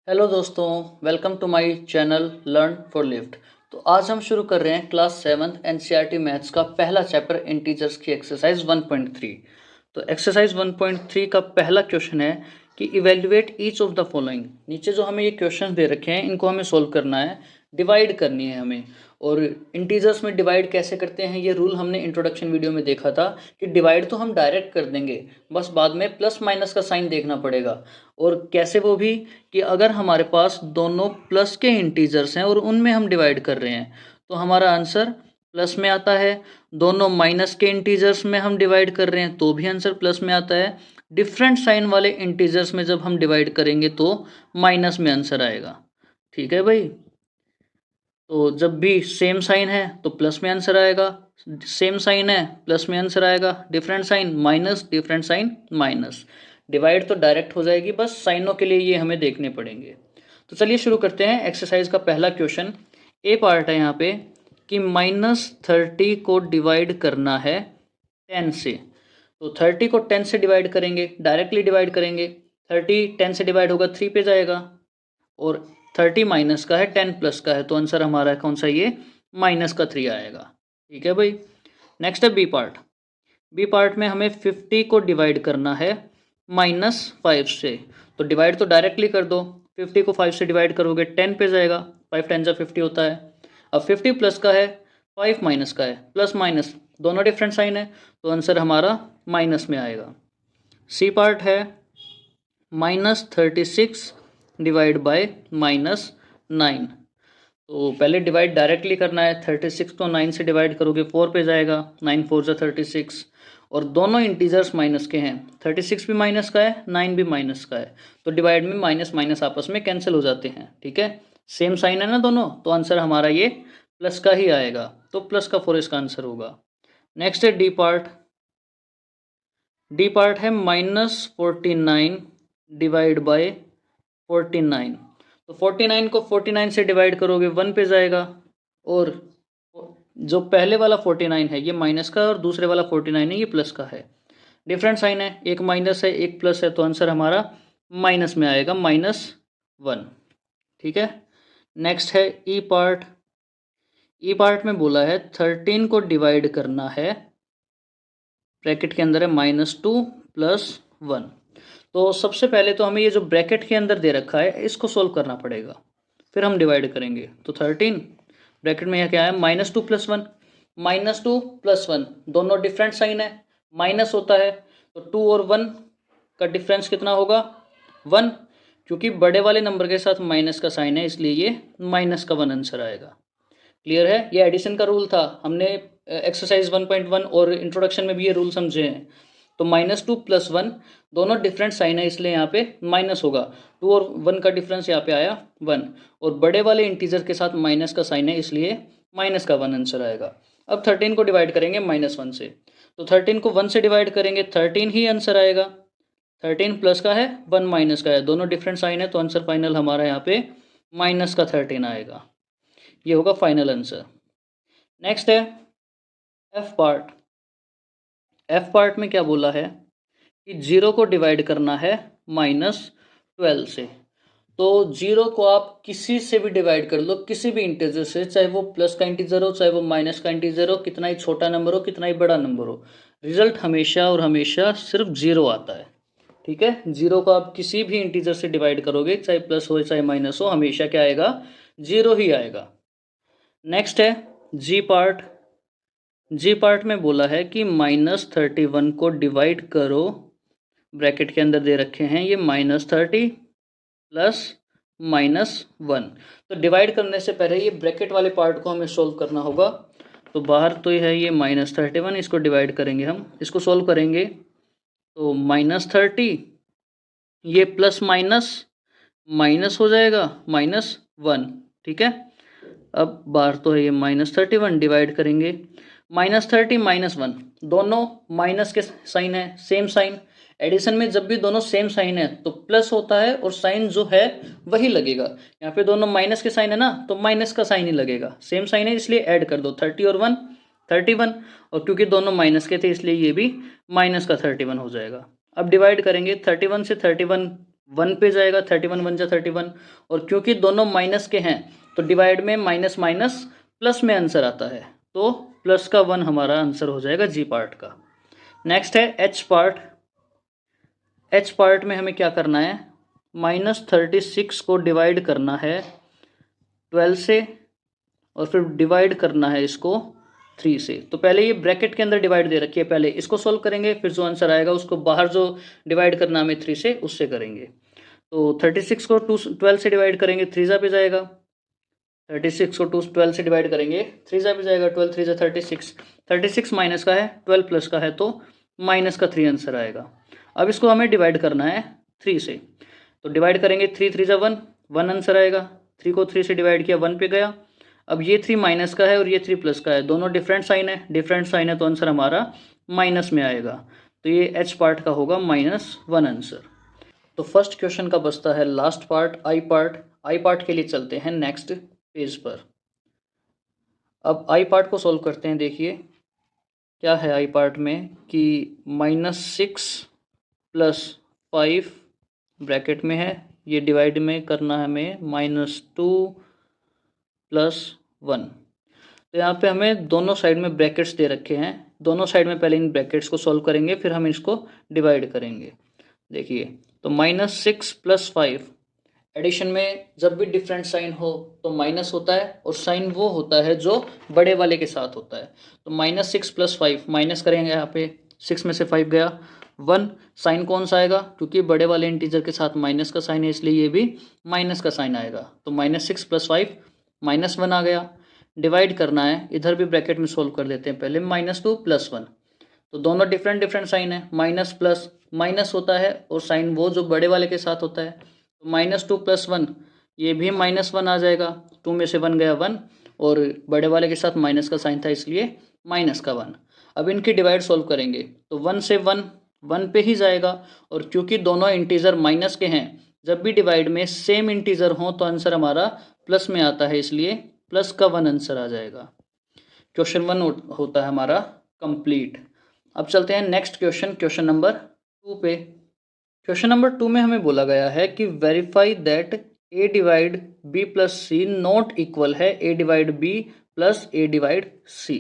Hello दोस्तों, welcome to my channel learn for lift. तो आज हम शुरू कर रहे हैं क्लास 7th एनसीईआरटी मैथ्स का पहला चैप्टर इंटीजर्स की एक्सरसाइज 1.3। तो एक्सरसाइज 1.3 का पहला क्वेश्चन है कि evaluate each of the following. नीचे जो हमें ये क्वेश्चन दे रखे हैं इनको हमें सोल्व करना है, डिवाइड करनी है हमें। और इंटीजर्स में डिवाइड कैसे करते हैं ये रूल हमने इंट्रोडक्शन वीडियो में देखा था कि डिवाइड तो हम डायरेक्ट कर देंगे, बस बाद में प्लस माइनस का साइन देखना पड़ेगा। और कैसे, वो भी कि अगर हमारे पास दोनों प्लस के इंटीजर्स हैं और उनमें हम डिवाइड कर रहे हैं तो हमारा आंसर प्लस में आता है। दोनों माइनस के इंटीजर्स में हम डिवाइड कर रहे हैं तो भी आंसर प्लस में आता है। डिफरेंट साइन वाले इंटीजर्स में जब हम डिवाइड करेंगे तो माइनस में आंसर आएगा। ठीक है भाई। तो जब भी सेम साइन है तो प्लस में आंसर आएगा, सेम साइन है प्लस में आंसर आएगा, different sign minus, different sign minus. Divide तो डायरेक्ट हो जाएगी, बस साइनों के लिए ये हमें देखने पड़ेंगे। तो चलिए शुरू करते हैं एक्सरसाइज का पहला क्वेश्चन। ए पार्ट है यहाँ पे कि -30 को डिवाइड करना है 10 से। तो 30 को 10 से डिवाइड करेंगे, डायरेक्टली डिवाइड करेंगे। 30 10 से डिवाइड होगा 3 पे जाएगा, और 30 माइनस का है, 10 प्लस का है, तो आंसर हमारा कौन सा, ये माइनस का 3 आएगा। ठीक है भाई। नेक्स्ट है बी पार्ट। बी पार्ट में हमें 50 को डिवाइड करना है -5 से। तो डिवाइड तो डायरेक्टली कर दो, 50 को 5 से डिवाइड करोगे 10 पे जाएगा, 5 10 जा 50 होता है। अब 50 प्लस का है, 5 माइनस का है, प्लस माइनस दोनों डिफरेंट साइन है तो आंसर हमारा माइनस में आएगा। सी पार्ट है -36 डिवाइड बाय -9। तो पहले डिवाइड डायरेक्टली करना है, 36 को 9 से डिवाइड करोगे 4 पे जाएगा, 9 4 जा 36। और दोनों इंटीजर्स माइनस के हैं, 36 भी माइनस का है, 9 भी माइनस का है, तो डिवाइड में माइनस माइनस आपस में कैंसिल हो जाते हैं। ठीक है, सेम साइन है ना दोनों, तो आंसर हमारा ये प्लस का ही आएगा, तो प्लस का 4 इसका आंसर होगा। नेक्स्ट है डी पार्ट। डी पार्ट है -49 डिवाइड बाय 49। तो 49 को 49 से डिवाइड करोगे 1 पे जाएगा, और जो पहले वाला 49 है ये माइनस का, और दूसरे वाला 49 है ये प्लस का है। डिफरेंट साइन है, एक माइनस है एक प्लस है, तो आंसर हमारा माइनस में आएगा, -1। ठीक है। नेक्स्ट है ई पार्ट। ई पार्ट में बोला है 13 को डिवाइड करना है, ब्रैकेट के अंदर है -2 + 1। तो सबसे पहले तो हमें ये जो ब्रैकेट के अंदर दे रखा है इसको सोल्व करना पड़ेगा, फिर हम डिवाइड करेंगे। तो 13 ब्रैकेट में यहाँ क्या है, -2 + 1। -2 + 1 दोनों डिफरेंट साइन है, माइनस होता है, तो 2 और 1 का डिफरेंस कितना होगा, 1। क्योंकि बड़े वाले नंबर के साथ माइनस का साइन है इसलिए ये माइनस का 1 आंसर आएगा। क्लियर है, ये एडिशन का रूल था, हमने एक्सरसाइज 1.1 और इंट्रोडक्शन में भी ये रूल समझे हैं। तो -2 + 1 दोनों डिफरेंट साइन है इसलिए यहाँ पे माइनस होगा, 2 और 1 का डिफरेंस यहाँ पे आया 1, और बड़े वाले इंटीजर के साथ माइनस का साइन है इसलिए माइनस का 1 आंसर आएगा। अब 13 को डिवाइड करेंगे -1 से, तो 13 को 1 से डिवाइड करेंगे 13 ही आंसर आएगा। 13 प्लस का है 1 माइनस का है, दोनों डिफरेंट साइन है, तो आंसर फाइनल हमारा यहाँ पे -13 आएगा। ये होगा फाइनल आंसर। नेक्स्ट है एफ पार्ट। एफ पार्ट में क्या बोला है कि 0 को डिवाइड करना है -12 से। तो 0 को आप किसी से भी डिवाइड कर लो, किसी भी इंटीजर से, चाहे वो प्लस का इंटीजर हो चाहे वो माइनस का इंटीजर हो, कितना ही छोटा नंबर हो कितना ही बड़ा नंबर हो, रिजल्ट हमेशा और हमेशा सिर्फ 0 आता है। ठीक है, 0 को आप किसी भी इंटीजर से डिवाइड करोगे, चाहे प्लस हो चाहे माइनस हो, हमेशा क्या आएगा, 0 ही आएगा। नेक्स्ट है जी पार्ट। जी पार्ट में बोला है कि -31 को डिवाइड करो, ब्रैकेट के अंदर दे रखे हैं ये -30 + -1। तो डिवाइड करने से पहले ये ब्रैकेट वाले पार्ट को हमें सोल्व करना होगा। तो बाहर तो ये है ये -31, इसको डिवाइड करेंगे हम, इसको सोल्व करेंगे तो -30, ये प्लस माइनस माइनस हो जाएगा -1। ठीक है, अब बाहर तो है ये -31, डिवाइड करेंगे -30 -1 दोनों माइनस के साइन है, सेम साइन। एडिशन में जब भी दोनों सेम साइन है तो प्लस होता है और साइन जो है वही लगेगा। यहाँ पे दोनों माइनस के साइन है ना, तो माइनस का साइन ही लगेगा, सेम साइन है इसलिए ऐड कर दो, 30 और 1 31, और क्योंकि दोनों माइनस के थे इसलिए ये भी -31 हो जाएगा। अब डिवाइड करेंगे 31 से 31 1 पे जाएगा, 31 1 जा 31, और क्योंकि दोनों माइनस के हैं तो डिवाइड में माइनस माइनस प्लस में आंसर आता है, तो प्लस का 1 हमारा आंसर हो जाएगा जी पार्ट का। नेक्स्ट है एच पार्ट। एच पार्ट में हमें क्या करना है, -36 को डिवाइड करना है 12 से और फिर डिवाइड करना है इसको 3 से। तो पहले ये ब्रैकेट के अंदर डिवाइड दे रखी है, पहले इसको सोल्व करेंगे, फिर जो आंसर आएगा उसको बाहर जो डिवाइड करना हमें 3 से उससे करेंगे। तो 36 को 12 से डिवाइड करेंगे, 3 जा पे जाएगा। 36 को 12 से डिवाइड करेंगे, 3 जा पे जाएगा, 12 3 जा 36। 36 माइनस का है, 12 प्लस का है, तो माइनस का 3 आंसर आएगा। अब इसको हमें डिवाइड करना है 3 से, तो डिवाइड करेंगे, 3 3 जा 1, 1 आंसर आएगा। 3 को 3 से डिवाइड किया, 1 पे गया। अब ये 3 माइनस का है और ये 3 प्लस का है, दोनों डिफरेंट साइन है, डिफरेंट साइन है तो आंसर हमारा माइनस में आएगा। तो ये एच पार्ट का होगा -1 आंसर। तो फर्स्ट क्वेश्चन का बचता है लास्ट पार्ट, आई पार्ट। आई पार्ट के लिए चलते हैं नेक्स्ट पेज पर। अब आई पार्ट को सोल्व करते हैं। देखिए क्या है आई पार्ट में कि -6 + 5 ब्रैकेट में है, ये डिवाइड में करना है हमें -2 + 1। तो यहाँ पे हमें दोनों साइड में ब्रैकेट्स दे रखे हैं, दोनों साइड में पहले इन ब्रैकेट्स को सॉल्व करेंगे, फिर हम इसको डिवाइड करेंगे। देखिए तो -6 + 5, एडिशन में जब भी डिफरेंट साइन हो तो माइनस होता है, और साइन वो होता है जो बड़े वाले के साथ होता है। तो -6 + 5 माइनस करेंगे, यहाँ पे 6 में से 5 गया, 1। साइन कौन सा आएगा, क्योंकि बड़े वाले इंटीजर के साथ माइनस का साइन है इसलिए ये भी माइनस का साइन आएगा। तो -6 + 5 -1 आ गया। डिवाइड करना है, इधर भी ब्रैकेट में सोल्व कर लेते हैं पहले, -2 + 1। तो दोनों डिफरेंट डिफरेंट साइन है, माइनस प्लस माइनस होता है और साइन वो जो बड़े वाले के साथ होता है। तो -2 + 1, ये भी -1 आ जाएगा, 2 में से 1 गया 1, और बड़े वाले के साथ माइनस का साइन था इसलिए माइनस का 1। अब इनकी डिवाइड सोल्व करेंगे तो 1 से 1 1 पे ही जाएगा, और क्योंकि दोनों इंटीजर माइनस के हैं, जब भी डिवाइड में सेम इंटीजर हो तो आंसर हमारा प्लस में आता है, इसलिए प्लस का 1 आंसर आ जाएगा। क्वेश्चन 1 होता है हमारा कंप्लीट। अब चलते हैं नेक्स्ट क्वेश्चन, क्वेश्चन नंबर 2 पे। क्वेश्चन नंबर 2 में हमें बोला गया है कि verify that a divide b + c not equal है a divide b + a divide c।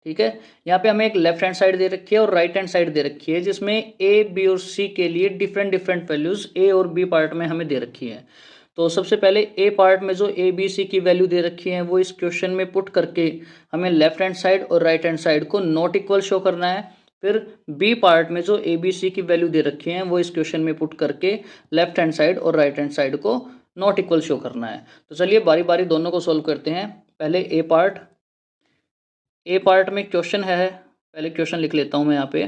ठीक है, यहाँ पे हमें एक लेफ्ट हैंड साइड दे रखी है और राइट हैंड साइड दे रखी है, जिसमें a b और c के लिए डिफरेंट डिफरेंट वैल्यूज a और b पार्ट में हमें दे रखी है। तो सबसे पहले ए पार्ट में जो ए बी सी की वैल्यू दे रखी है वो इस क्वेश्चन में पुट करके हमें लेफ्ट हैंड साइड और राइट हैंड साइड को नॉट इक्वल शो करना है। फिर बी पार्ट में जो ए बी सी की वैल्यू दे रखी है वो इस क्वेश्चन में पुट करके लेफ्ट हैंड साइड और राइट हैंड साइड को नॉट इक्वल शो करना है। तो चलिए बारी बारी दोनों को सोल्व करते हैं। पहले ए पार्ट। ए पार्ट में क्वेश्चन है, पहले क्वेश्चन लिख लेता हूँ मैं यहाँ पे,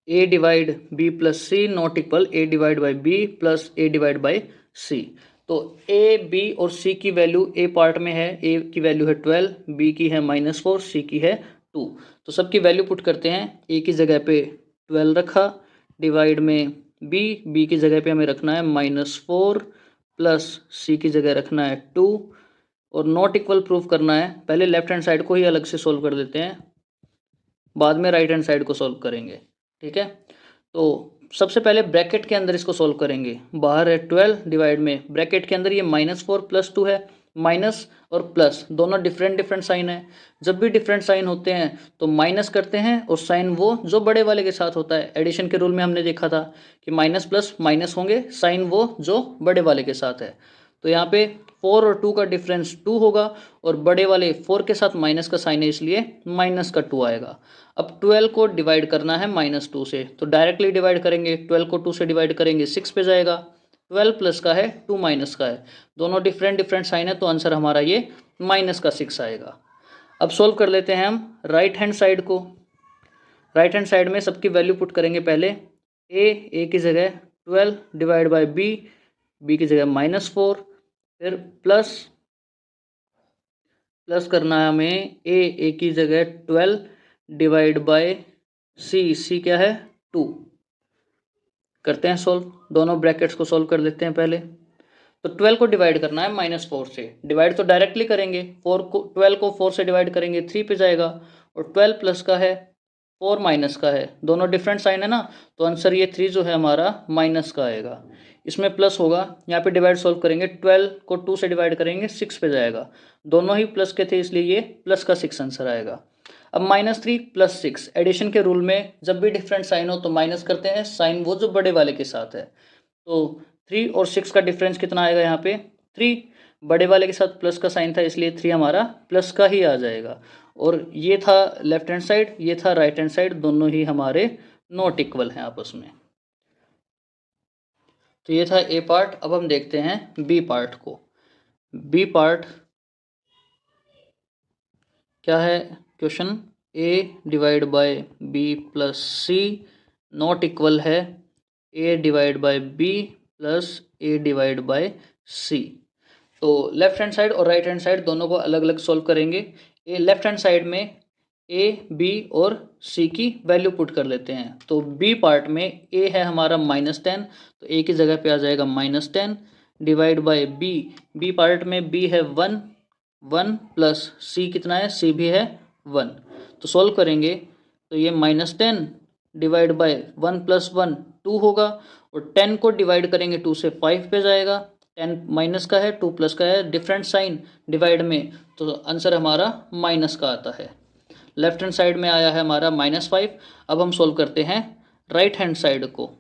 a divide b + c not equal a divide by b + a divide by c। तो a b और c की वैल्यू a पार्ट में है, a की वैल्यू है 12, b की है -4, c की है 2। तो सबकी वैल्यू पुट करते हैं। a की जगह पे 12 रखा, डिवाइड में b की जगह पे हमें रखना है -4 प्लस c की जगह रखना है 2, और नॉट इक्वल प्रूफ करना है। पहले लेफ्ट हैंड साइड को ही अलग से सोल्व कर देते हैं, बाद में राइट हैंड साइड को सोल्व करेंगे। ठीक है, तो सबसे पहले ब्रैकेट के अंदर इसको सोल्व करेंगे। बाहर है 12, डिवाइड में ब्रैकेट के अंदर ये -4 + 2 है, माइनस और प्लस दोनों डिफरेंट डिफरेंट साइन है। जब भी डिफरेंट साइन होते हैं तो माइनस करते हैं, और साइन वो जो बड़े वाले के साथ होता है। एडिशन के रूल में हमने देखा था कि माइनस प्लस माइनस होंगे, साइन वो जो बड़े वाले के साथ है। तो यहाँ पे 4 और 2 का डिफरेंस 2 होगा, और बड़े वाले 4 के साथ माइनस का साइन है इसलिए माइनस का 2 आएगा। अब 12 को डिवाइड करना है -2 से, तो डायरेक्टली डिवाइड करेंगे। 12 को 2 से डिवाइड करेंगे 6 पे जाएगा। 12 प्लस का है, 2 माइनस का है, दोनों डिफरेंट डिफरेंट साइन है तो आंसर हमारा ये -6 आएगा। अब सोल्व कर लेते हैं हम राइट हैंड साइड को। राइट हैंड साइड में सबकी वैल्यू पुट करेंगे। पहले a की जगह 12 डिवाइड बाई b की जगह -4, फिर प्लस करना है हमें a की जगह 12 डिवाइड बाय c क्या है 2। करते हैं सोल्व, दोनों ब्रैकेट्स को सोल्व कर देते हैं पहले। तो 12 को डिवाइड करना है -4 से, डिवाइड तो डायरेक्टली करेंगे, 12 को 4 से डिवाइड करेंगे 3 पे जाएगा, और 12 प्लस का है 4 माइनस का है, दोनों डिफरेंट साइन है ना, तो आंसर ये 3 जो है हमारा माइनस का आएगा। इसमें प्लस होगा, यहाँ पे डिवाइड सॉल्व करेंगे, 12 को 2 से डिवाइड करेंगे 6 पे जाएगा, दोनों ही प्लस के थे इसलिए ये प्लस का 6 आंसर आएगा। अब -3 + 6, एडिशन के रूल में जब भी डिफरेंट साइन हो तो माइनस करते हैं, साइन वो जो बड़े वाले के साथ है। तो 3 और 6 का डिफरेंस कितना आएगा यहाँ पे 3, बड़े वाले के साथ प्लस का साइन था इसलिए 3 हमारा प्लस का ही आ जाएगा। और ये था लेफ्ट हैंड साइड, ये था राइट हैंड साइड, दोनों ही हमारे नॉट इक्वल हैं आपस में। तो ये था ए पार्ट। अब हम देखते हैं बी पार्ट को। बी पार्ट क्या है question, A divide by B plus C not equal है A divide by B plus A divide by C. तो लेफ्ट हैंड साइड और राइट हैंड साइड दोनों को अलग अलग सॉल्व करेंगे। ए लेफ्ट हैंड साइड में ए बी और सी की वैल्यू पुट कर लेते हैं। तो बी पार्ट में ए है हमारा -10, तो ए की जगह पे आ जाएगा -10 divide by B, B part में बी है 1 प्लस सी कितना है, सी भी है 1। तो सॉल्व करेंगे तो ये -10 डिवाइड बाय 1 + 1 2 होगा, और 10 को डिवाइड करेंगे 2 से 5 पे जाएगा, 10 माइनस का है 2 प्लस का है, डिफरेंट साइन डिवाइड में, तो आंसर हमारा माइनस का आता है। लेफ्ट हैंड साइड में आया है हमारा -5। अब हम सोल्व करते हैं राइट हैंड साइड को।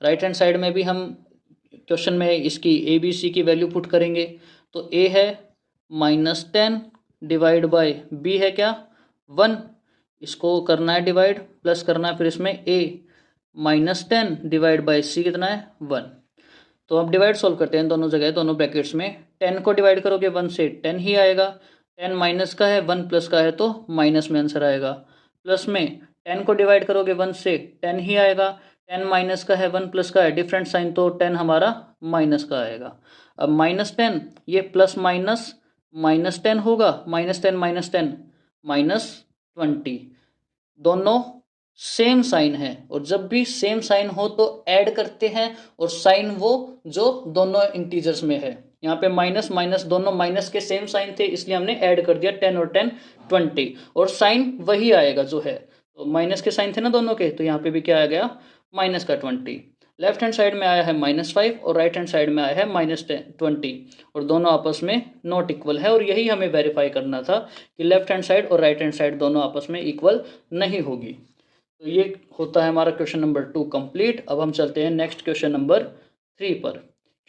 राइट हैंड साइड में भी हम क्वेश्चन में इसकी ए बी सी की वैल्यू पुट करेंगे। तो ए है -10 डिवाइड बाय बी है क्या 1, इसको करना है डिवाइड, प्लस करना है फिर इसमें ए -10 डिवाइड बाय सी कितना है 1। तो अब डिवाइड सॉल्व करते हैं दोनों जगह, दोनों ब्रैकेट्स में। 10 को डिवाइड करोगे 1 से 10 ही आएगा, 10 माइनस का है 1 प्लस का है तो माइनस में आंसर आएगा। प्लस में 10 को डिवाइड करोगे 1 से 10 ही आएगा, 10 माइनस का है 1 प्लस का है, डिफरेंट साइन तो 10 हमारा माइनस का आएगा। अब -10 ये प्लस माइनस -10 होगा, -10 -20, दोनों सेम साइन है, और जब भी सेम साइन हो तो ऐड करते हैं, और साइन वो जो दोनों इंटीजर्स में है। यहाँ पे माइनस माइनस दोनों माइनस के सेम साइन थे इसलिए हमने ऐड कर दिया 10 और 10 20, और साइन वही आएगा जो है, तो माइनस के साइन थे ना दोनों के, तो यहाँ पे भी क्या आ गया -20। लेफ्ट हैंड साइड में आया है -5 और राइट हैंड साइड में आया है -20, और दोनों आपस में नॉट इक्वल है, और यही हमें वेरीफाई करना था कि लेफ्ट हैंड साइड और राइट हैंड साइड दोनों आपस में इक्वल नहीं होगी। तो ये होता है हमारा क्वेश्चन नंबर 2 कंप्लीट। अब हम चलते हैं नेक्स्ट क्वेश्चन नंबर 3 पर।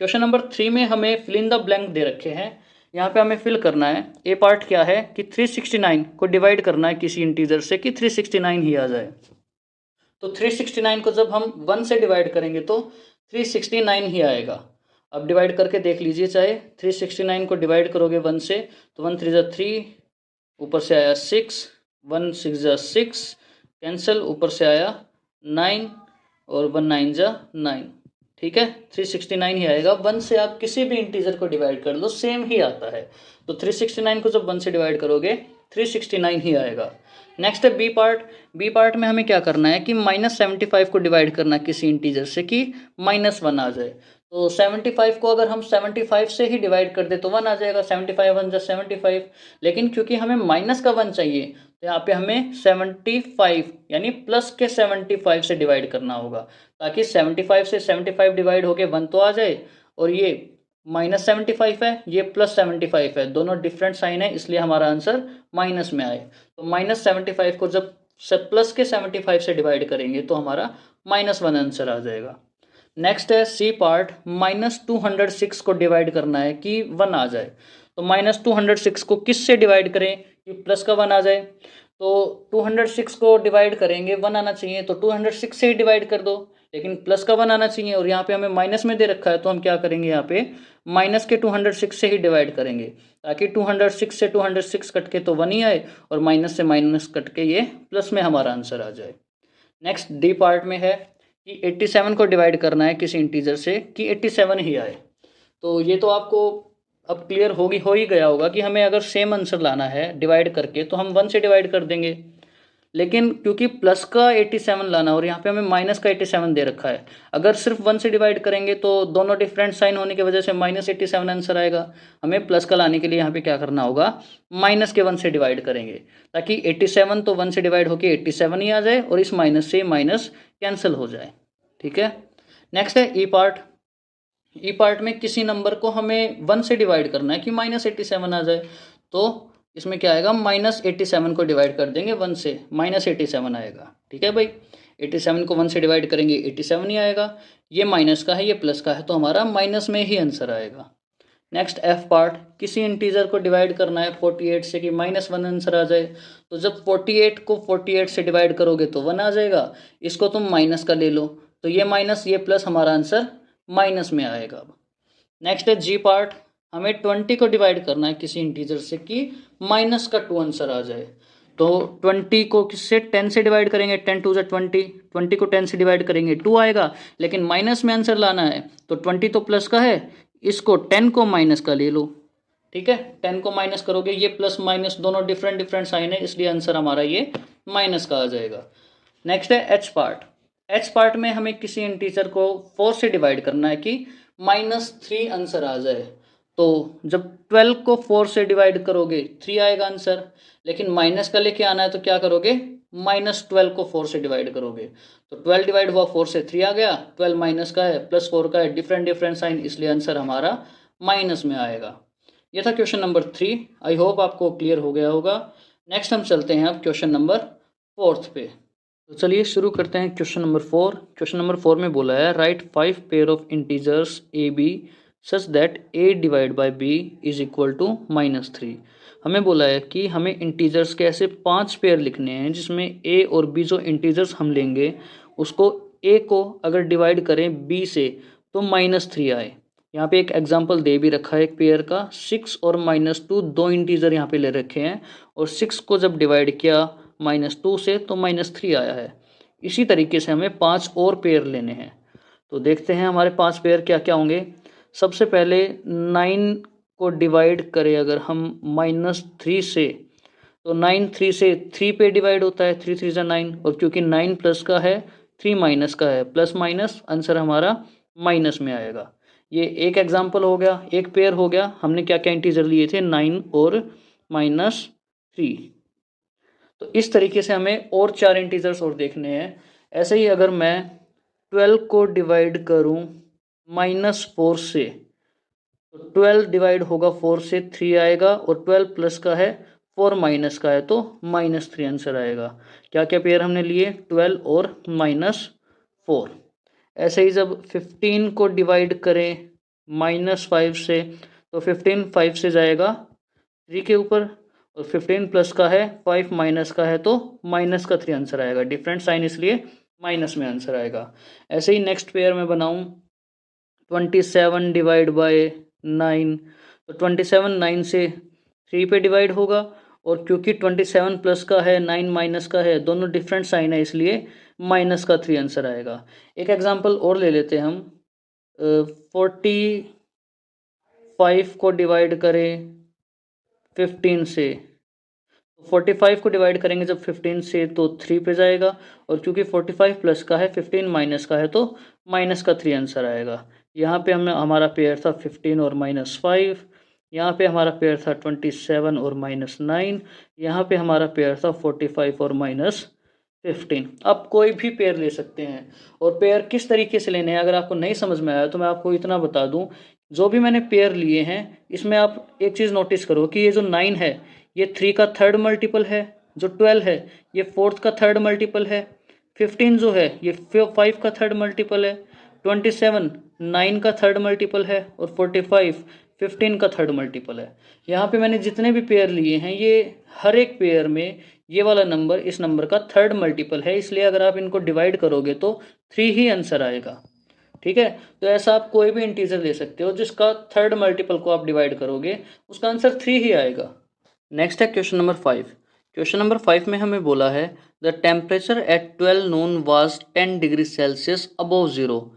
क्वेश्चन नंबर 3 में हमें फिल इन द ब्लैंक दे रखे हैं। यहाँ पे हमें फिल करना है, ए पार्ट क्या है कि 369 को डिवाइड करना है किसी इंटीजर से कि 369 ही आ जाए। तो 369 को जब हम 1 से डिवाइड करेंगे तो 369 ही आएगा। अब डिवाइड करके देख लीजिए, चाहे 369 को डिवाइड करोगे 1 से तो 1 3 = 3, ऊपर से आया 6, 1 6 = 6, कैंसिल, ऊपर से आया 9 और 1 9 = 9। ठीक है, 369 ही आएगा। 1 से आप किसी भी इंटीजर को डिवाइड कर लो सेम ही आता है। तो 369 को जब 1 से डिवाइड करोगे 369 ही आएगा। नेक्स्ट है बी पार्ट। बी पार्ट में हमें क्या करना है कि -75 को डिवाइड करना किसी इंटीजर से कि -1 आ जाए। तो 75 को अगर हम 75 से ही डिवाइड कर दे तो 1 आ जाएगा, 75 1 = 75। लेकिन क्योंकि हमें माइनस का 1 चाहिए तो यहाँ पे हमें 75 यानी प्लस के 75 से डिवाइड करना होगा, ताकि 75 से 75 डिवाइड होके 1 तो आ जाए, और ये -75 है ये +75 है, दोनों डिफरेंट साइन है इसलिए हमारा आंसर माइनस में आए। तो -75 को जब प्लस के 75 से डिवाइड करेंगे तो हमारा -1 आंसर आ जाएगा। नेक्स्ट है सी पार्ट। -206 को डिवाइड करना है कि 1 आ जाए। तो -206 को किस से डिवाइड करें कि प्लस का 1 आ जाए। तो 206 को डिवाइड करेंगे 1 आना चाहिए, तो 206 से ही डिवाइड कर दो, लेकिन प्लस का 1 आना चाहिए, और यहाँ पे हमें माइनस में दे रखा है तो हम क्या करेंगे, यहाँ पे माइनस के 206 से ही डिवाइड करेंगे, ताकि 206 से 206 कट के तो 1 ही आए, और माइनस से माइनस कट के ये प्लस में हमारा आंसर आ जाए। नेक्स्ट डी पार्ट में है कि 87 को डिवाइड करना है किसी इंटीजर से कि 87 ही आए। तो ये तो आपको अब क्लियर हो ही गया होगा कि हमें अगर सेम आंसर लाना है डिवाइड करके तो हम 1 से डिवाइड कर देंगे, लेकिन क्योंकि प्लस का 87 लाना और यहाँ पे हमें माइनस का 87 दे रखा है, अगर सिर्फ 1 से डिवाइड करेंगे तो दोनों डिफरेंट साइन होने की वजह से -87 आंसर आएगा। हमें प्लस का लाने के लिए यहाँ पे क्या करना होगा, माइनस के 1 से डिवाइड करेंगे, ताकि 87 तो 1 से डिवाइड होकर 87 ही आ जाए और इस माइनस से माइनस कैंसिल हो जाए। ठीक है, नेक्स्ट है ई पार्ट। ई पार्ट में किसी नंबर को हमें 1 से डिवाइड करना है कि -87 आ जाए, तो इसमें क्या आएगा, -87 को डिवाइड कर देंगे 1 से, -87 आएगा। ठीक है भाई, 87 को 1 से डिवाइड करेंगे 87 ही आएगा। ये माइनस का है, ये प्लस का है, तो हमारा माइनस में ही आंसर आएगा। नेक्स्ट एफ पार्ट, किसी इंटीजर को डिवाइड करना है 48 से कि -1 आंसर आ जाए, तो जब 48 को 48 से डिवाइड करोगे तो 1 आ जाएगा, इसको तुम माइनस का ले लो, तो ये माइनस ये प्लस, हमारा आंसर माइनस में आएगा। नेक्स्ट है जी पार्ट, हमें 20 को डिवाइड करना है किसी इंटीजर से कि -2 आंसर आ जाए, तो 20 को किससे, 10 से डिवाइड करेंगे, 10 2 20, 20 को 10 से डिवाइड करेंगे 2 आएगा, लेकिन माइनस में आंसर लाना है तो 20 तो प्लस का है, इसको 10 को माइनस का ले लो। ठीक है, 10 को माइनस करोगे, ये प्लस माइनस दोनों डिफरेंट साइन है, इसलिए आंसर हमारा ये माइनस का आ जाएगा। नेक्स्ट है एच पार्ट। एच पार्ट में हमें किसी इंटीजर को 4 से डिवाइड करना है कि -3 आंसर आ जाए, तो जब 12 को 4 से डिवाइड करोगे 3 आएगा आंसर, लेकिन माइनस का लेके आना है तो क्या करोगे, -12 को 4 से डिवाइड करोगे, तो 12 डिवाइड हुआ 4 से 3 आ गया, 12 माइनस का है प्लस 4 का है, डिफरेंट साइन, इसलिए आंसर हमारा माइनस में आएगा। ये था क्वेश्चन नंबर 3। आई होप आपको क्लियर हो गया होगा। नेक्स्ट हम चलते हैं अब क्वेश्चन नंबर 4 पे। तो चलिए शुरू करते हैं क्वेश्चन नंबर 4। क्वेश्चन नंबर 4 में बोला है right 5 pair of integers A B such that a divide by b is equal to -3। हमें बोला है कि हमें इंटीजर्स के ऐसे 5 पेयर लिखने हैं जिसमें a और b जो इंटीजर्स हम लेंगे उसको a को अगर डिवाइड करें b से तो -3 आए। यहाँ पे एक एग्जांपल दे भी रखा है एक पेयर का, 6 और -2 दो इंटीजर यहाँ पे ले रखे हैं और 6 को जब डिवाइड किया -2 से तो -3 आया है। इसी तरीके से हमें 5 और पेयर लेने हैं, तो देखते हैं हमारे 5 पेयर क्या क्या होंगे। सबसे पहले 9 को डिवाइड करें अगर हम -3 से, तो 9 3 से 3 पे डिवाइड होता है, 3 3 9, और क्योंकि 9 प्लस का है 3 माइनस का है, प्लस माइनस आंसर हमारा माइनस में आएगा। ये एक एग्जांपल हो गया, एक पेयर हो गया। हमने क्या क्या इंटीजर लिए थे, 9 और -3। तो इस तरीके से हमें और 4 इंटीजर्स और देखने हैं। ऐसे ही अगर मैं 12 को डिवाइड करूं -4 से, तो 12 डिवाइड होगा 4 से 3 आएगा, और 12 प्लस का है 4 माइनस का है तो -3 आंसर आएगा। क्या क्या पेयर हमने लिए, 12 और -4। ऐसे ही जब 15 को डिवाइड करें -5 से, तो 15 5 से जाएगा 3 के ऊपर, और 15 प्लस का है 5 माइनस का है तो -3 आंसर आएगा, डिफरेंट साइन इसलिए माइनस में आंसर आएगा। ऐसे ही नेक्स्ट पेयर में बनाऊं 27 डिवाइड बाय 9, तो 27 9 से 3 पे डिवाइड होगा, और क्योंकि 27 प्लस का है 9 माइनस का है, दोनों डिफरेंट साइन है इसलिए -3 आंसर आएगा। एक एग्जांपल और ले लेते हैं हम, 45 को डिवाइड करें 15 से, 45 को डिवाइड करेंगे जब 15 से तो 3 पे जाएगा, और क्योंकि 45 प्लस का है 15 माइनस का है तो -3 आंसर आएगा। यहाँ पे हमारा पेयर था 15 और -5, यहाँ पे हमारा पेयर था 27 और -9, यहाँ पे हमारा पेयर था 45 और -15। आप कोई भी पेयर ले सकते हैं, और पेयर किस तरीके से लेने हैं अगर आपको नहीं समझ में आया तो मैं आपको इतना बता दूं, जो भी मैंने पेयर लिए हैं इसमें आप एक चीज़ नोटिस करो कि ये जो 9 है ये 3 का थर्ड मल्टीपल है, जो 12 है ये 4th का थर्ड मल्टीपल है, 15 जो है ये 5 का थर्ड मल्टीपल है, 27 9 का थर्ड मल्टीपल है, और 45 15 का थर्ड मल्टीपल है। यहाँ पे मैंने जितने भी पेयर लिए हैं ये हर एक पेयर में ये वाला नंबर इस नंबर का थर्ड मल्टीपल है, इसलिए अगर आप इनको डिवाइड करोगे तो 3 ही आंसर आएगा। ठीक है, तो ऐसा आप कोई भी इंटीजर ले सकते हो जिसका थर्ड मल्टीपल को आप डिवाइड करोगे उसका आंसर 3 ही आएगा। नेक्स्ट है क्वेश्चन नंबर 5। क्वेश्चन नंबर 5 में हमें बोला है the temperature at 12 Noon was 10 degree Celsius above zero.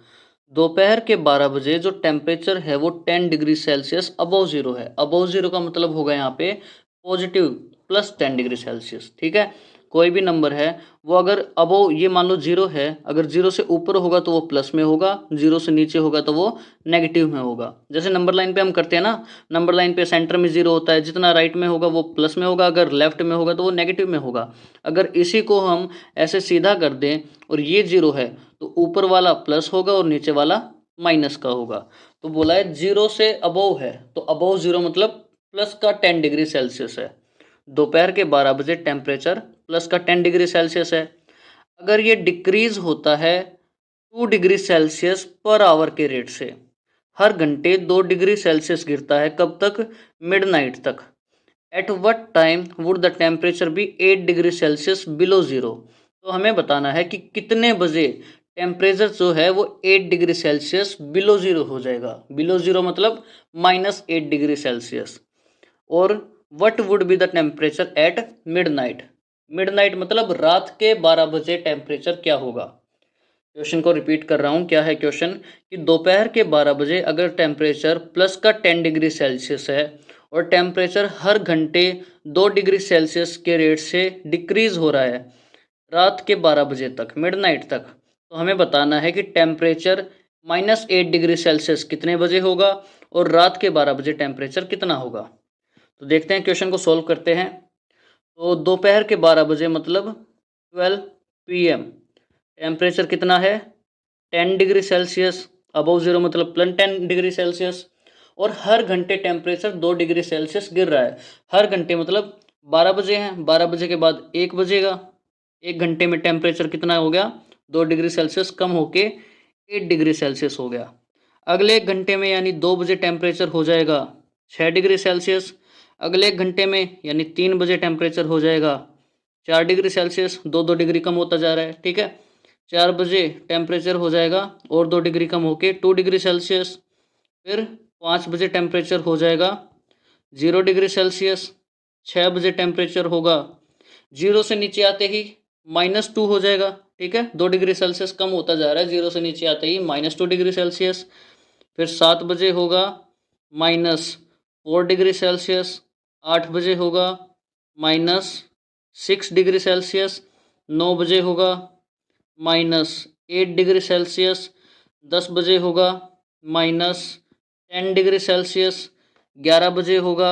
दोपहर के 12 बजे जो टेम्परेचर है वो 10 डिग्री सेल्सियस अबव जीरो है। अबव जीरो का मतलब होगा यहाँ पे पॉजिटिव +10 डिग्री सेल्सियस। ठीक है, कोई भी नंबर है वो अगर अबव ये मान लो 0 है, अगर 0 से ऊपर होगा तो वो प्लस में होगा, 0 से नीचे होगा तो वो नेगेटिव में होगा। जैसे नंबर लाइन पे हम करते हैं ना, नंबर लाइन पे सेंटर में 0 होता है, जितना राइट में होगा वो प्लस में होगा, अगर लेफ्ट में होगा तो वो नेगेटिव में होगा। अगर इसी को हम ऐसे सीधा कर दें और ये 0 है तो ऊपर वाला प्लस होगा और नीचे वाला माइनस का होगा। तो बोला है 0 से अबव है, तो अबव 0 मतलब प्लस का 10 डिग्री सेल्सियस है। दोपहर के 12 बजे टेम्परेचर प्लस का 10 डिग्री सेल्सियस है। अगर ये डिक्रीज होता है 2 डिग्री सेल्सियस पर आवर के रेट से, हर घंटे 2 डिग्री सेल्सियस गिरता है, कब तक? मिडनाइट तक। At what time would the temperature be 8 degree Celsius below zero. तो हमें बताना है कि कितने बजे टेम्परेचर जो है वो 8 डिग्री सेल्सियस बिलो ज़ीरो हो जाएगा। बिलो ज़ीरो मतलब -8 डिग्री सेल्सियस। और what would be the temperature at midnight. Midnight मतलब रात के 12 बजे टेम्परेचर क्या होगा। क्वेश्चन को रिपीट कर रहा हूँ, क्या है क्वेश्चन कि दोपहर के 12 बजे अगर टेम्परेचर प्लस का 10 डिग्री सेल्सियस है और टेम्परेचर हर घंटे 2 डिग्री सेल्सियस के रेट से डिक्रीज हो रहा है रात के 12 बजे तक, मिडनाइट तक, तो हमें बताना है कि टेम्परेचर -8 डिग्री सेल्सियस कितने बजे होगा और रात के 12 बजे टेम्परेचर कितना होगा। तो देखते हैं, क्वेश्चन को सॉल्व करते हैं। तो दोपहर के 12 बजे मतलब 12 PM टेम्परेचर कितना है? 10 डिग्री सेल्सियस। अबव ज़ीरो मतलब +10 डिग्री सेल्सियस। और हर घंटे टेम्परेचर 2 डिग्री सेल्सियस गिर रहा है। हर घंटे मतलब 12 बजे हैं, 12 बजे के बाद 1 बजेगा, 1 घंटे में टेम्परेचर कितना हो गया? 2 डिग्री सेल्सियस कम होके 8 डिग्री सेल्सियस हो गया। अगले 1 घंटे में यानी 2 बजे टेम्परेचर हो जाएगा 6 डिग्री सेल्सियस। अगले 1 घंटे में यानी 3 बजे टेम्परेचर हो जाएगा 4 डिग्री सेल्सियस, 2-2 डिग्री कम होता जा रहा है, ठीक है। 4 बजे टेम्परेचर हो जाएगा और 2 डिग्री कम होके 2 डिग्री सेल्सियस। फिर 5 बजे टेम्परेचर हो जाएगा 0 डिग्री सेल्सियस। 6 बजे टेम्परेचर होगा 0 से नीचे आते ही -2 हो जाएगा, ठीक है। 2 डिग्री सेल्सियस कम होता जा रहा है, 0 से नीचे आते ही -2 डिग्री सेल्सियस। फिर 7 बजे होगा -4 डिग्री सेल्सियस। 8 बजे होगा -6 डिग्री सेल्सियस। 9 बजे होगा -8 डिग्री सेल्सियस। 10 बजे होगा -10 डिग्री सेल्सियस। 11 बजे होगा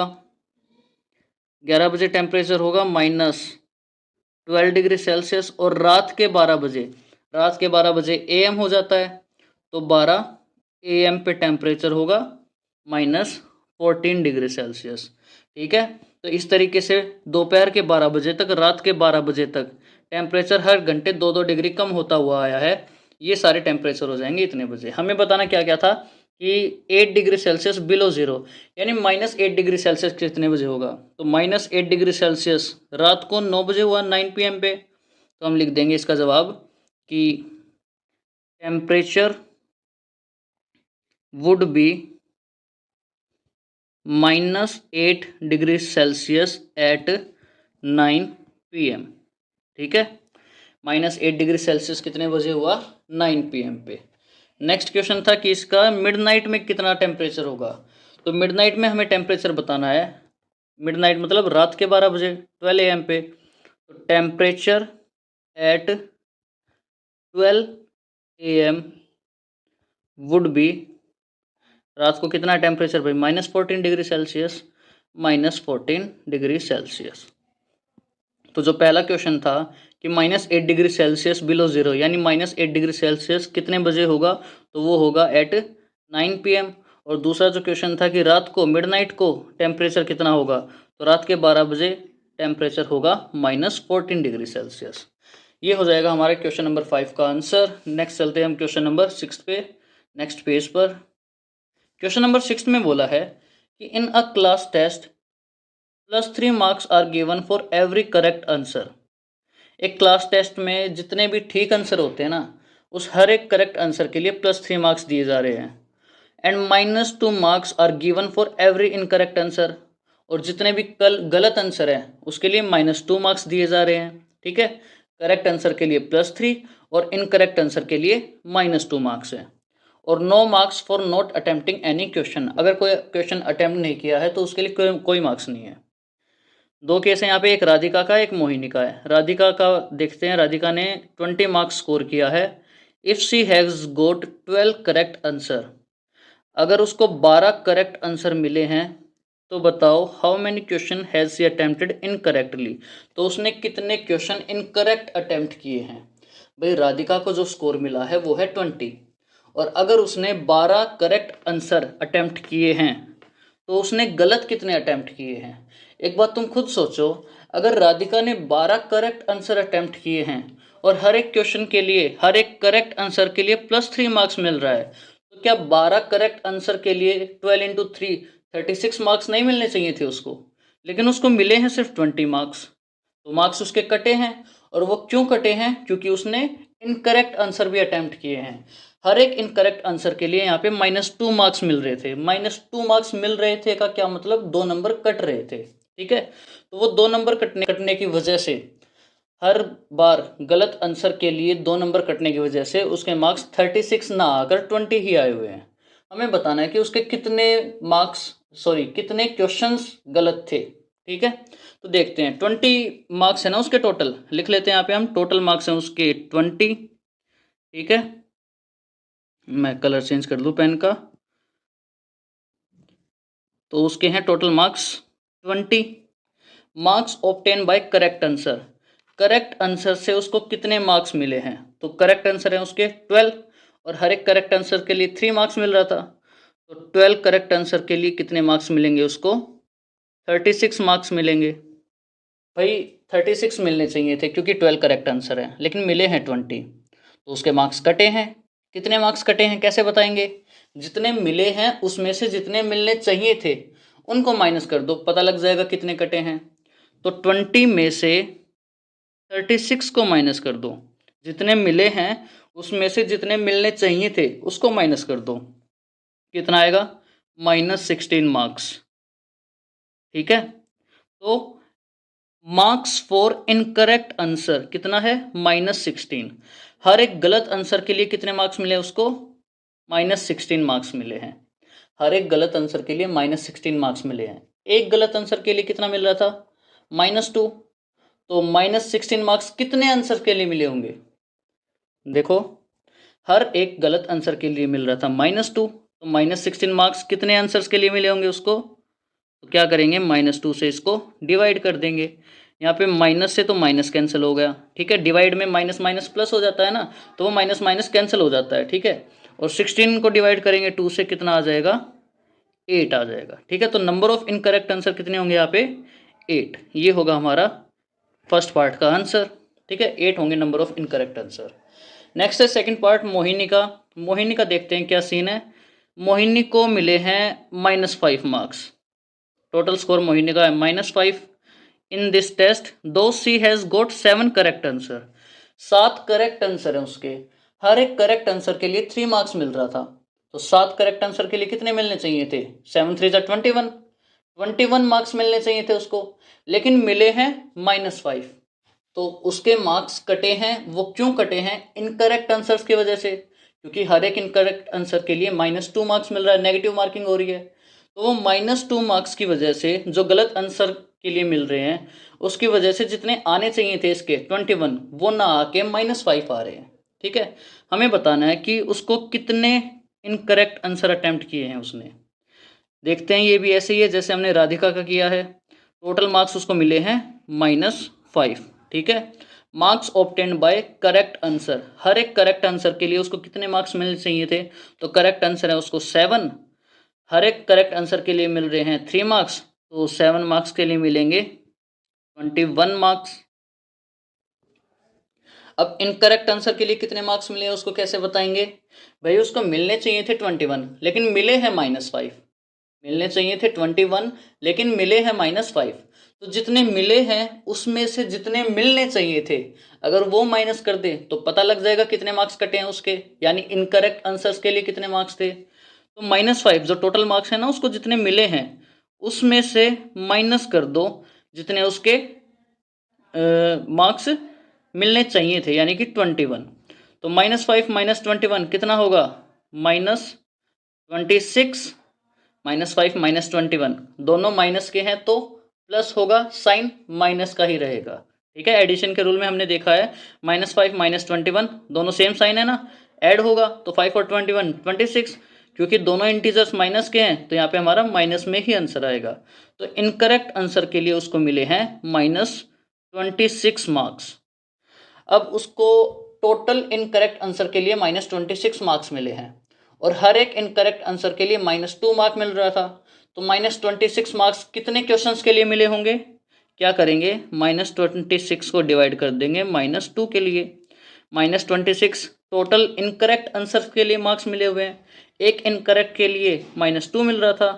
11 बजे टेम्परेचर होगा -12 डिग्री सेल्सियस। और रात के 12 बजे AM हो जाता है, तो 12 AM पे टेम्परेचर होगा -14 डिग्री सेल्सियस, ठीक है। तो इस तरीके से दोपहर के 12 बजे तक, रात के 12 बजे तक टेम्परेचर हर घंटे 2-2 डिग्री कम होता हुआ आया है। ये सारे टेम्परेचर हो जाएंगे इतने बजे। हमें बताना क्या क्या था कि 8 डिग्री सेल्सियस बिलो ज़ीरो यानी -8 डिग्री सेल्सियस कितने बजे होगा। तो -8 डिग्री सेल्सियस रात को 9 बजे हुआ, 9 PM पे। तो हम लिख देंगे इसका जवाब कि temperature would be -8 degree Celsius at 9 PM, ठीक है। -8 डिग्री सेल्सियस कितने बजे हुआ? 9 PM पे। नेक्स्ट क्वेश्चन था कि इसका मिडनाइट में कितना टेम्परेचर होगा। तो मिडनाइट में हमें टेम्परेचर बताना है। मिडनाइट मतलब रात के 12 बजे, 12 AM पे। तो temperature at 12 AM would be, रात को कितना टेम्परेचर भाई? -14 डिग्री सेल्सियस, -14 डिग्री सेल्सियस। तो जो पहला क्वेश्चन था कि -8 डिग्री सेल्सियस बिलो ज़ीरो यानी -8 डिग्री सेल्सियस कितने बजे होगा, तो वो होगा एट 9 PM। और दूसरा जो क्वेश्चन था कि रात को, मिडनाइट को टेम्परेचर कितना होगा, तो रात के 12 बजे टेम्परेचर होगा -14 डिग्री सेल्सियस। ये हो जाएगा हमारे क्वेश्चन नंबर 5 का आंसर। नेक्स्ट चलते हैं हम क्वेश्चन नंबर 6 पे, नेक्स्ट पेज पर। क्वेश्चन नंबर 6 में बोला है कि in a class test +3 marks are given for every correct answer. एक क्लास टेस्ट में जितने भी ठीक आंसर होते हैं ना, उस हर एक करेक्ट आंसर के लिए +3 मार्क्स दिए जा रहे हैं। And -2 marks are given for every incorrect answer. और जितने भी गलत आंसर है उसके लिए -2 मार्क्स दिए जा रहे हैं, ठीक है। करेक्ट आंसर के लिए +3 और इनकरेक्ट आंसर के लिए -2 मार्क्स है। और no marks for not attempting any question. अगर कोई क्वेश्चन अटेम्प्ट नहीं किया है तो उसके लिए कोई मार्क्स नहीं है। दो केस है यहाँ पे, एक राधिका का एक मोहिनी का है। राधिका का देखते हैं, राधिका ने 20 मार्क्स स्कोर किया है। If she has got 12 correct answer, अगर उसको 12 करेक्ट आंसर मिले हैं तो बताओ how many question has she attempted incorrectly, तो उसने कितने क्वेश्चन इनकरेक्ट अटेम्प्ट किए हैं। भाई राधिका को जो स्कोर मिला है वो है 20, और अगर उसने 12 करेक्ट आंसर अटेम्प्ट किए हैं तो उसने गलत कितने अटेम्प्ट किए हैं। एक बात तुम खुद सोचो, अगर राधिका ने 12 करेक्ट आंसर अटेम्प्ट किए हैं और हर एक क्वेश्चन के लिए, हर एक करेक्ट आंसर के लिए +3 मार्क्स मिल रहा है, तो क्या 12 करेक्ट आंसर के लिए 12 इंटू 3 36 मार्क्स नहीं मिलने चाहिए थे उसको। लेकिन उसको मिले हैं सिर्फ 20 मार्क्स, तो मार्क्स उसके कटे हैं। और वो क्यों कटे हैं, क्योंकि उसने इनकरेक्ट आंसर भी अटेम्प्ट किए हैं। हर एक इनकरेक्ट आंसर के लिए यहाँ पे -2 मार्क्स मिल रहे थे। -2 मार्क्स मिल रहे थे का क्या मतलब, 2 नंबर कट रहे थे। ठीक है, तो वो 2 नंबर कटने की वजह से, हर बार गलत आंसर के लिए 2 नंबर कटने की वजह से उसके मार्क्स 36 ना आकर 20 ही आए हुए हैं। हमें बताना है कि उसके कितने मार्क्स, सॉरी कितने क्वेश्चंस गलत थे। ठीक है, तो देखते हैं। 20 मार्क्स है ना उसके टोटल, लिख लेते हैं यहाँ पे हम, टोटल मार्क्स हैं उसके 20। ठीक है, मैं कलर चेंज कर दूँ पेन का, तो उसके हैं total marks 20। Marks obtain bye correct answer, correct answer से उसको कितने मार्क्स मिले हैं, तो करेक्ट आंसर है उसके 12, और हर एक करेक्ट आंसर के लिए 3 मार्क्स मिल रहा था, तो 12 करेक्ट आंसर के लिए कितने मार्क्स मिलेंगे उसको, 36 मार्क्स मिलेंगे। भाई 36 मिलने चाहिए थे क्योंकि 12 करेक्ट आंसर है, लेकिन मिले हैं 20, तो उसके मार्क्स कटे हैं। कितने मार्क्स कटे हैं कैसे बताएंगे, जितने मिले हैं उसमें से जितने मिलने चाहिए थे उनको माइनस कर दो, पता लग जाएगा कितने कटे हैं। तो 20 में से 36 को माइनस कर दो, जितने मिले हैं उसमें से जितने मिलने चाहिए थे उसको माइनस कर दो, कितना आएगा, -16 मार्क्स। ठीक है, तो मार्क्स फॉर इनकरेक्ट आंसर कितना है, -16। हर एक गलत आंसर के लिए कितने मार्क्स मिले उसको, -16 मार्क्स मिले हैं। हर एक गलत आंसर के लिए -16 मार्क्स मिले हैं। एक गलत आंसर के लिए कितना मिल रहा था, -2, तो -16 मार्क्स कितने आंसर के लिए मिले होंगे। देखो, हर एक गलत आंसर के लिए मिल रहा था -2, तो -16 मार्क्स कितने आंसर्स के लिए मिले होंगे उसको, तो क्या करेंगे, -2 से इसको डिवाइड कर देंगे। यहाँ पे माइनस से तो माइनस कैंसिल हो गया। ठीक है, डिवाइड में माइनस माइनस प्लस हो जाता है ना, तो वो माइनस माइनस कैंसिल हो जाता है। ठीक है, और 16 को डिवाइड करेंगे 2 से, कितना आ जाएगा, 8 आ जाएगा। ठीक है, तो नंबर ऑफ इनकरेक्ट आंसर कितने होंगे यहाँ पे, 8। ये होगा हमारा फर्स्ट पार्ट का आंसर। ठीक है, 8 होंगे number of incorrect answer. Next है सेकंड पार्ट, मोहिनी का। मोहिनी का देखते हैं क्या सीन है। मोहिनी को मिले हैं -5 मार्क्स, टोटल स्कोर मोहिनी का है -5 इन दिस टेस्ट, दो C has got 7 correct answer. 7 correct answer है उसके, हर एक करेक्ट आंसर के लिए 3 मार्क्स मिल रहा था, तो 7 करेक्ट आंसर के लिए कितने मिलने चाहिए थे, 7 3 जा 21, 21 मार्क्स मिलने चाहिए थे उसको, लेकिन मिले हैं -5। तो उसके मार्क्स कटे हैं। वो क्यों कटे हैं, इनकरेक्ट आंसर्स की वजह से, क्योंकि हर एक इनकरेक्ट आंसर के लिए -2 मार्क्स मिल रहा है, नेगेटिव मार्किंग हो रही है। तो वो -2 मार्क्स की वजह से जो गलत आंसर के लिए मिल रहे हैं, उसकी वजह से जितने आने चाहिए थे इसके 21, वो ना आके -5 आ रहे हैं। ठीक है, हमें बताना है कि उसको कितने इनकरेक्ट आंसर अटेम्प्ट किए हैं उसने। देखते हैं, ये भी ऐसे ही है जैसे हमने राधिका का किया है। टोटल मार्क्स उसको मिले हैं -5। ठीक है, marks obtained by correct answer, हर एक करेक्ट आंसर के लिए उसको कितने मार्क्स मिलने चाहिए थे, तो करेक्ट आंसर है उसको 7। हर एक करेक्ट आंसर के लिए मिल रहे हैं 3 मार्क्स, तो 7 मार्क्स के लिए मिलेंगे 21 मार्क्स। अब इनकरेक्ट आंसर के लिए कितने मार्क्स मिले उसको कैसे बताएंगे, भाई उसको मिलने चाहिए थे 21, लेकिन मिले हैं -5। मिलने चाहिए थे 21, लेकिन मिले हैं -5। तो जितने मिले हैं उसमें से जितने मिलने चाहिए थे, अगर वो माइनस कर दे तो पता लग जाएगा कितने मार्क्स कटे हैं उसके, यानी इनकरेक्ट आंसर्स के लिए कितने मार्क्स थे। तो -5 जो टोटल मार्क्स है ना उसको जितने मिले हैं उसमें से माइनस कर दो जितने उसके मार्क्स मिलने चाहिए थे, यानी कि 21। तो -5 -21 कितना होगा, -26। -5 -21 दोनों माइनस के हैं तो प्लस होगा साइन माइनस का ही रहेगा, ठीक है। एडिशन के रूल में हमने देखा है -5 -21 दोनों सेम साइन है ना, ऐड होगा तो 5 और 21 26, क्योंकि दोनों इंटीजर्स माइनस के हैं तो यहाँ पे हमारा माइनस में ही आंसर आएगा। तो इनकरेक्ट आंसर के लिए उसको मिले हैं -26 मार्क्स। अब उसको टोटल इनकरेक्ट आंसर के लिए -26 मार्क्स मिले हैं और हर एक इनकरेक्ट आंसर के लिए -2 मार्क मिल रहा था। तो -26 मार्क्स कितने क्वेश्चंस के लिए मिले होंगे? क्या करेंगे, -26 को डिवाइड कर देंगे -2 के लिए। -26 टोटल इनकरेक्ट आंसर के लिए मार्क्स मिले हुए हैं, एक इनकरेक्ट के लिए -2 मिल रहा था।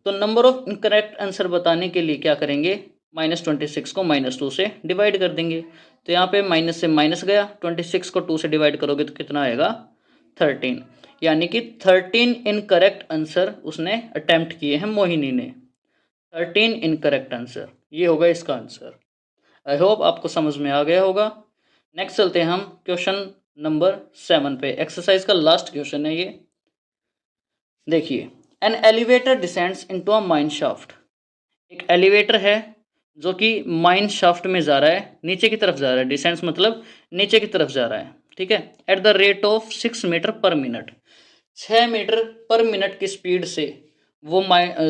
तो नंबर ऑफ इनकरेक्ट आंसर बताने के लिए क्या करेंगे, -26 को -2 से डिवाइड कर देंगे। तो यहाँ पे माइनस से माइनस गया, 26 को 2 से डिवाइड करोगे तो कितना आएगा 13, यानी कि 13 इनकरेक्ट आंसर उसने अटेम्प्ट किए हैं मोहिनी ने, 13 इनकरेक्ट आंसर, ये होगा इसका आंसर। आई होप आपको समझ में आ गया होगा। नेक्स्ट चलते हैं हम क्वेश्चन नंबर 7 पे, एक्सरसाइज का लास्ट क्वेश्चन है ये। देखिए, an elevator descends into a mine shaft, एक एलिवेटर है जो कि माइन शाफ्ट में जा रहा है, नीचे की तरफ जा रहा है, डिसेंड्स मतलब नीचे की तरफ जा रहा है, ठीक है। At the rate of 6 metre per minute, 6 metre per minute की स्पीड से वो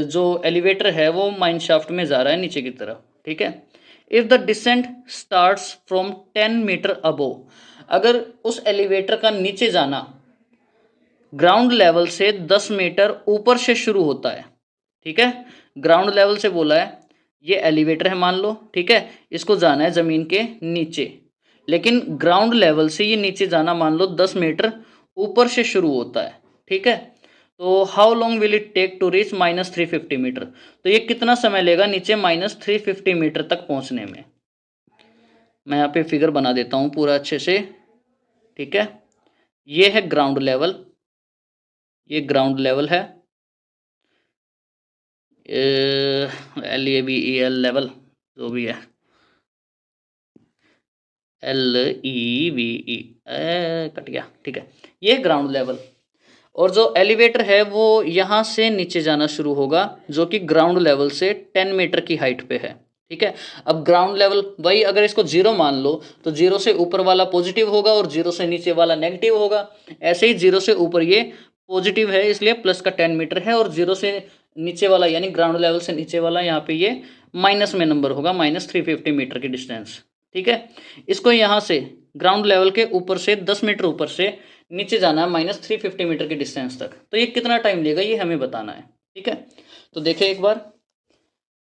जो एलिवेटर है वो माइन शाफ्ट में जा रहा है नीचे की तरफ, ठीक है। If the descent starts from 10 metre above, अगर उस एलिवेटर का नीचे जाना ग्राउंड लेवल से 10 मीटर ऊपर से शुरू होता है, ठीक है। ग्राउंड लेवल से बोला है, ये एलिवेटर है मान लो, ठीक है, इसको जाना है ज़मीन के नीचे, लेकिन ग्राउंड लेवल से ये नीचे जाना मान लो 10 मीटर ऊपर से शुरू होता है, ठीक है। तो how long will it take to reach -350 metre, तो ये कितना समय लेगा नीचे -350 मीटर तक पहुंचने में। मैं यहाँ पे फिगर बना देता हूँ पूरा अच्छे से, ठीक है। ये है ग्राउंड लेवल, ये ग्राउंड लेवल है, LAVEL लेवल जो भी है, LEVE कट गया, ठीक है। ये ग्राउंड लेवल, और जो एलिवेटर है वो यहाँ से नीचे जाना शुरू होगा जो कि ग्राउंड लेवल से 10 मीटर की हाइट पे है, ठीक है। अब ग्राउंड लेवल वही, अगर इसको 0 मान लो तो 0 से ऊपर वाला पॉजिटिव होगा और 0 से नीचे वाला नेगेटिव होगा। ऐसे ही 0 से ऊपर ये पॉजिटिव है इसलिए प्लस का 10 मीटर है, और 0 से नीचे वाला यानी ग्राउंड लेवल से नीचे वाला यहाँ पे ये माइनस में नंबर होगा, -350 मीटर की डिस्टेंस, ठीक है। इसको यहाँ से ग्राउंड लेवल के ऊपर से 10 मीटर ऊपर से नीचे जाना है -350 मीटर की डिस्टेंस तक, तो ये कितना टाइम लेगा ये हमें बताना है, ठीक है। तो देखें एक बार,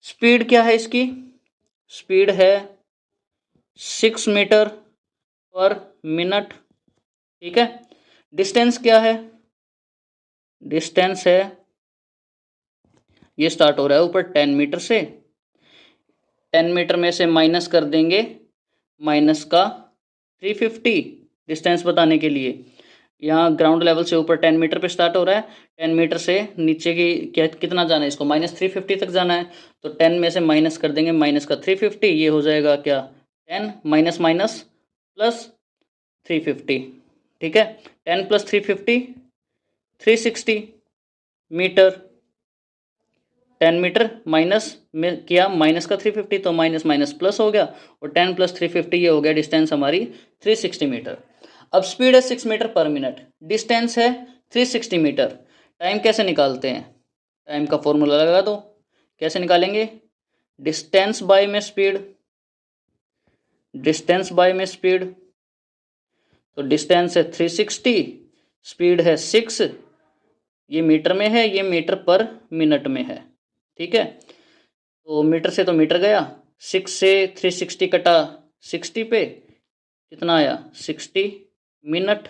स्पीड क्या है इसकी, स्पीड है 6 मीटर पर मिनट, ठीक है। डिस्टेंस क्या है, डिस्टेंस है, ये स्टार्ट हो रहा है ऊपर 10 मीटर से, 10 मीटर में से माइनस कर देंगे माइनस का 350 डिस्टेंस बताने के लिए। यहाँ ग्राउंड लेवल से ऊपर 10 मीटर पे स्टार्ट हो रहा है, 10 मीटर से नीचे की क्या कितना जाना है इसको, -350 तक जाना है। तो 10 में से माइनस कर देंगे माइनस का 350, ये हो जाएगा क्या 10 माइनस माइनस प्लस 350, ठीक है। 10 + 350 360 मीटर, 10 मीटर माइनस में किया माइनस का 350 तो माइनस माइनस प्लस हो गया, और 10 + 350 ये हो गया डिस्टेंस हमारी 360 मीटर। अब स्पीड है 6 मीटर पर मिनट, डिस्टेंस है 360 मीटर, टाइम कैसे निकालते हैं, टाइम का फॉर्मूला लगा दो, कैसे निकालेंगे, डिस्टेंस बाय में स्पीड, डिस्टेंस बाय में स्पीड, तो डिस्टेंस है 360, स्पीड है 6, ये मीटर में है, ये मीटर पर मिनट में है, ठीक है। तो मीटर से तो मीटर गया, 6 से 360 कटा 60 पे कितना आया 60 मिनट,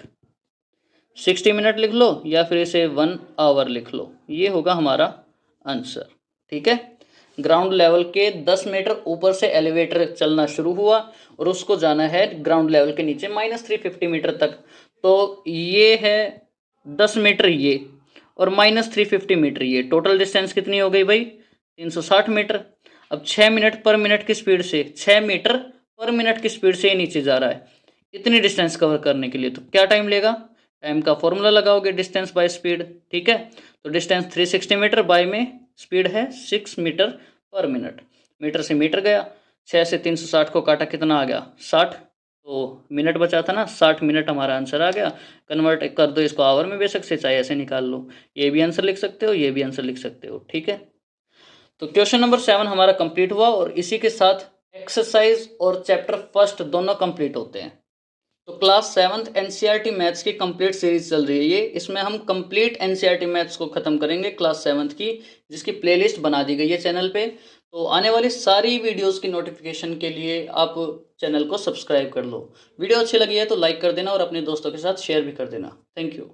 60 मिनट लिख लो या फिर इसे 1 आवर लिख लो, ये होगा हमारा आंसर, ठीक है। ग्राउंड लेवल के 10 मीटर ऊपर से एलिवेटर चलना शुरू हुआ और उसको जाना है ग्राउंड लेवल के नीचे -350 मीटर तक, तो ये है 10 मीटर ये और -350 मीटर ये, टोटल डिस्टेंस कितनी हो गई भाई 360 मीटर। अब 6 मिनट पर मिनट की स्पीड से, 6 मीटर पर मिनट की स्पीड से ये नीचे जा रहा है, इतनी डिस्टेंस कवर करने के लिए तो क्या टाइम लेगा, टाइम का फॉर्मूला लगाओगे डिस्टेंस बाय स्पीड, ठीक है। तो डिस्टेंस 360 मीटर बाय में स्पीड है 6 मीटर पर मिनट, मीटर से मीटर गया, 6 से 360 को काटा, कितना आ गया 60, तो मिनट बचा था ना, 60 मिनट हमारा आंसर आ गया। कन्वर्ट कर दो इसको आवर में, बेशक से चाहे ऐसे निकाल लो, ये भी आंसर लिख सकते हो, ये भी आंसर लिख सकते हो, ठीक है। तो क्वेश्चन नंबर 7 हमारा कंप्लीट हुआ और इसी के साथ एक्सरसाइज और चैप्टर फर्स्ट दोनों कंप्लीट होते हैं। तो क्लास 7th एनसीईआरटी मैथ्स की कंप्लीट सीरीज चल रही है ये, इसमें हम कंप्लीट एनसीईआरटी मैथ्स को खत्म करेंगे क्लास 7th की, जिसकी प्लेलिस्ट बना दी गई है चैनल पे। तो आने वाली सारी वीडियोस की नोटिफिकेशन के लिए आप चैनल को सब्सक्राइब कर लो। वीडियो अच्छी लगी है तो लाइक कर देना और अपने दोस्तों के साथ शेयर भी कर देना। Thank you.